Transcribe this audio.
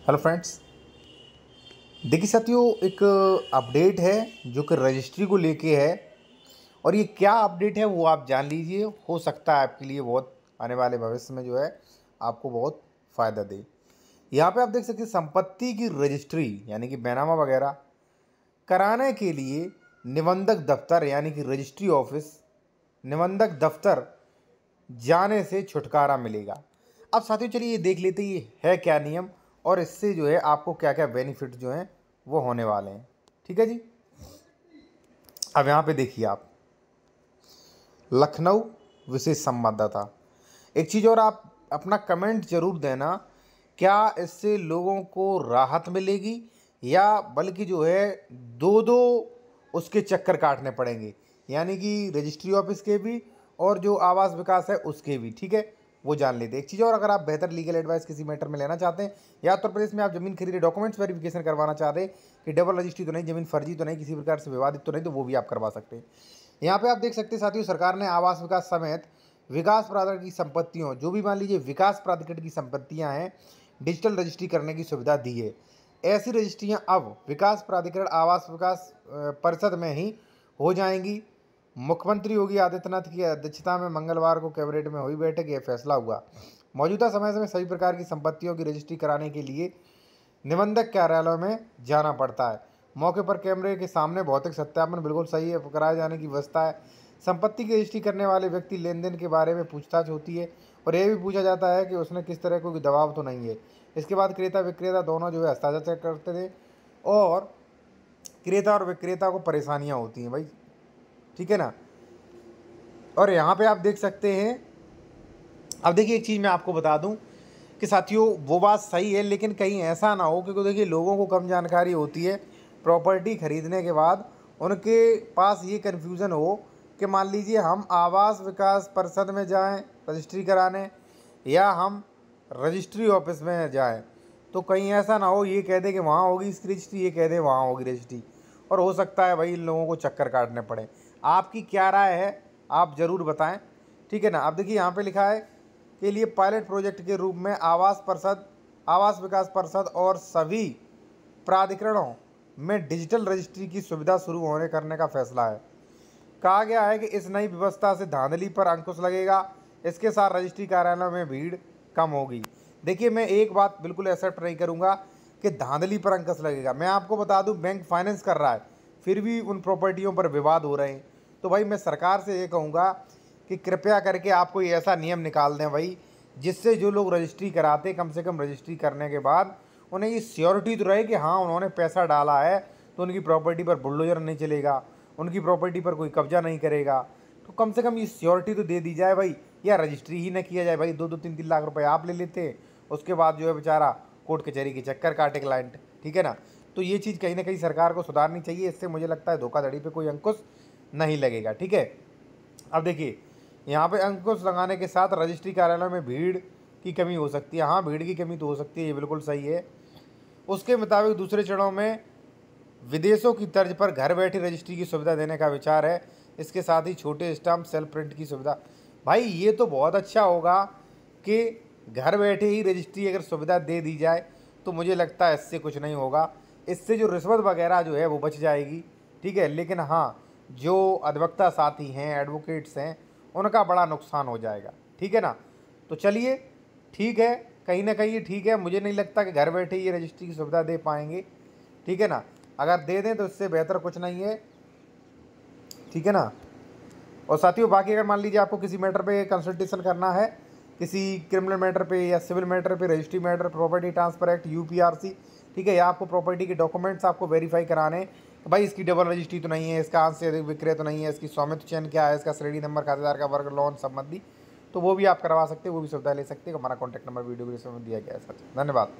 Hello friends. देखिए साथियों, एक अपडेट है जो कि रजिस्ट्री को लेके है। और ये क्या अपडेट है वो आप जान लीजिए। हो सकता है आपके लिए बहुत आने वाले भविष्य में जो है आपको बहुत फ़ायदा दे। यहाँ पे आप देख सकते हैं संपत्ति की रजिस्ट्री यानी कि बैनामा वगैरह कराने के लिए निबंधक दफ्तर यानी कि रजिस्ट्री ऑफिस निबंधक दफ्तर जाने से छुटकारा मिलेगा। अब साथियों चलिए ये देख लेते हैं ये है क्या नियम और इससे जो है आपको क्या क्या बेनिफिट जो हैं वो होने वाले हैं। ठीक है जी। अब यहाँ पे देखिए आप लखनऊ विशेष संवाददाता, एक चीज़ और आप अपना कमेंट जरूर देना, क्या इससे लोगों को राहत मिलेगी या बल्कि जो है दो दो उसके चक्कर काटने पड़ेंगे, यानी कि रजिस्ट्री ऑफिस के भी और जो आवास विकास है उसके भी। ठीक है, वो जान लेते हैं। एक चीज़ और, अगर आप बेहतर लीगल एडवाइस किसी मैटर में लेना चाहते हैं या उत्तर प्रदेश में आप जमीन खरीदे डॉक्यूमेंट्स वेरिफिकेशन करवाना चाहते हैं कि डबल रजिस्ट्री तो नहीं, जमीन फर्जी तो नहीं, किसी प्रकार से विवादित तो नहीं, तो वो भी आप करवा सकते हैं। यहाँ पे आप देख सकते हैं साथियों, सरकार ने आवास विकास समेत विकास प्राधिकरण की संपत्तियों, जो भी मान लीजिए विकास प्राधिकरण की संपत्तियां हैं, डिजिटल रजिस्ट्री करने की सुविधा दी है। ऐसी रजिस्ट्रियां अब विकास प्राधिकरण आवास विकास परिषद में ही हो जाएंगी। मुख्यमंत्री योगी आदित्यनाथ की अध्यक्षता में मंगलवार को कैबिनेट में हुई बैठक यह फैसला हुआ। मौजूदा समय में सभी प्रकार की संपत्तियों की रजिस्ट्री कराने के लिए निबंधक कार्यालय में जाना पड़ता है। मौके पर कैमरे के सामने भौतिक सत्यापन बिल्कुल सही है कराए जाने की व्यवस्था है। संपत्ति की रजिस्ट्री करने वाले व्यक्ति लेन देन के बारे में पूछताछ होती है और यह भी पूछा जाता है कि उसने किस तरह कोई दबाव तो नहीं है। इसके बाद क्रेता विक्रेता दोनों जो है हस्ताक्षर करते थे और क्रेता और विक्रेता को परेशानियां होती हैं भाई। ठीक है ना। और यहाँ पे आप देख सकते हैं, अब देखिए एक चीज़ मैं आपको बता दूं कि साथियों वो बात सही है, लेकिन कहीं ऐसा ना हो, क्योंकि देखिए लोगों को कम जानकारी होती है प्रॉपर्टी खरीदने के बाद, उनके पास ये कन्फ्यूज़न हो कि मान लीजिए हम आवास विकास परिषद में जाएं रजिस्ट्री कराने या हम रजिस्ट्री ऑफिस में जाएं, तो कहीं ऐसा ना हो ये कह दे कि वहाँ होगी इसकी रजिस्ट्री, ये कह दे वहाँ होगी रजिस्ट्री, और हो सकता है भाई इन लोगों को चक्कर काटने पड़े। आपकी क्या राय है आप ज़रूर बताएं। ठीक है ना। अब देखिए यहाँ पे लिखा है के लिए पायलट प्रोजेक्ट के रूप में आवास विकास परिषद और सभी प्राधिकरणों में डिजिटल रजिस्ट्री की सुविधा शुरू होने करने का फैसला है। कहा गया है कि इस नई व्यवस्था से धांधली पर अंकुश लगेगा। इसके साथ रजिस्ट्री कार्यालयों में भीड़ कम होगी। देखिए मैं एक बात बिल्कुल एक्सेप्ट नहीं करूंगा कि धांधली पर अंकुश लगेगा। मैं आपको बता दूं बैंक फाइनेंस कर रहा है फिर भी उन प्रॉपर्टियों पर विवाद हो रहे हैं। तो भाई मैं सरकार से ये कहूँगा कि कृपया करके आप कोई ऐसा नियम निकाल दें भाई, जिससे जो लोग रजिस्ट्री कराते कम से कम रजिस्ट्री करने के बाद उन्हें ये श्योरिटी तो रहे कि हाँ उन्होंने पैसा डाला है तो उनकी प्रॉपर्टी पर बुलडोजर नहीं चलेगा, उनकी प्रॉपर्टी पर कोई कब्जा नहीं करेगा। तो कम से कम ये श्योरिटी तो दे दी जाए भाई, या रजिस्ट्री ही न किया जाए भाई। 2-3 लाख रुपए आप ले लेते हैं, उसके बाद जो है बेचारा कोर्ट कचहरी के चक्कर काटे क्लाइंट। ठीक है ना। तो ये चीज़ कहीं ना कहीं सरकार को सुधारनी चाहिए। इससे मुझे लगता है धोखाधड़ी पर कोई अंकुश नहीं लगेगा। ठीक है। अब देखिए यहाँ पे अंकुश लगाने के साथ रजिस्ट्री कार्यालय में भीड़ की कमी हो सकती है। हाँ भीड़ की कमी तो हो सकती है, ये बिल्कुल सही है। उसके मुताबिक दूसरे चरणों में विदेशों की तर्ज पर घर बैठे रजिस्ट्री की सुविधा देने का विचार है। इसके साथ ही छोटे स्टाम्प सेल्फ प्रिंट की सुविधा। भाई ये तो बहुत अच्छा होगा कि घर बैठे ही रजिस्ट्री अगर सुविधा दे दी जाए, तो मुझे लगता है इससे कुछ नहीं होगा। इससे जो रिश्वत वगैरह जो है वो बच जाएगी। ठीक है। लेकिन हाँ जो अधिवक्ता साथी हैं, एडवोकेट्स हैं, उनका बड़ा नुकसान हो जाएगा। ठीक है ना। तो चलिए ठीक है, कहीं ना कहीं ये ठीक है। मुझे नहीं लगता कि घर बैठे ये रजिस्ट्री की सुविधा दे पाएंगे। ठीक है ना। अगर दे दें तो इससे बेहतर कुछ नहीं है। ठीक है ना। और साथियों बाकी अगर मान लीजिए आपको किसी मैटर पे कंसल्टेशन करना है, किसी क्रिमिनल मैटर पे या सिविल मैटर पे, registry matter, property transfer act, UPRC, ठीक है, या आपको प्रॉपर्टी के डॉक्यूमेंट्स आपको वेरीफाई कराने कि भाई इसकी डबल रजिस्ट्री तो नहीं है, इसका अंश से अधिक विक्रय तो नहीं है, इसकी स्वामित्व चयन क्या है, इसका श्रेणी नंबर, खातेदार का वर्ग, लोन संबंधी, तो वो भी आप करवा सकते हैं, वो भी सुविधा ले सकते हैं। हमारा कॉन्टैक्ट नंबर वीडियो में दिया गया है। सर धन्यवाद।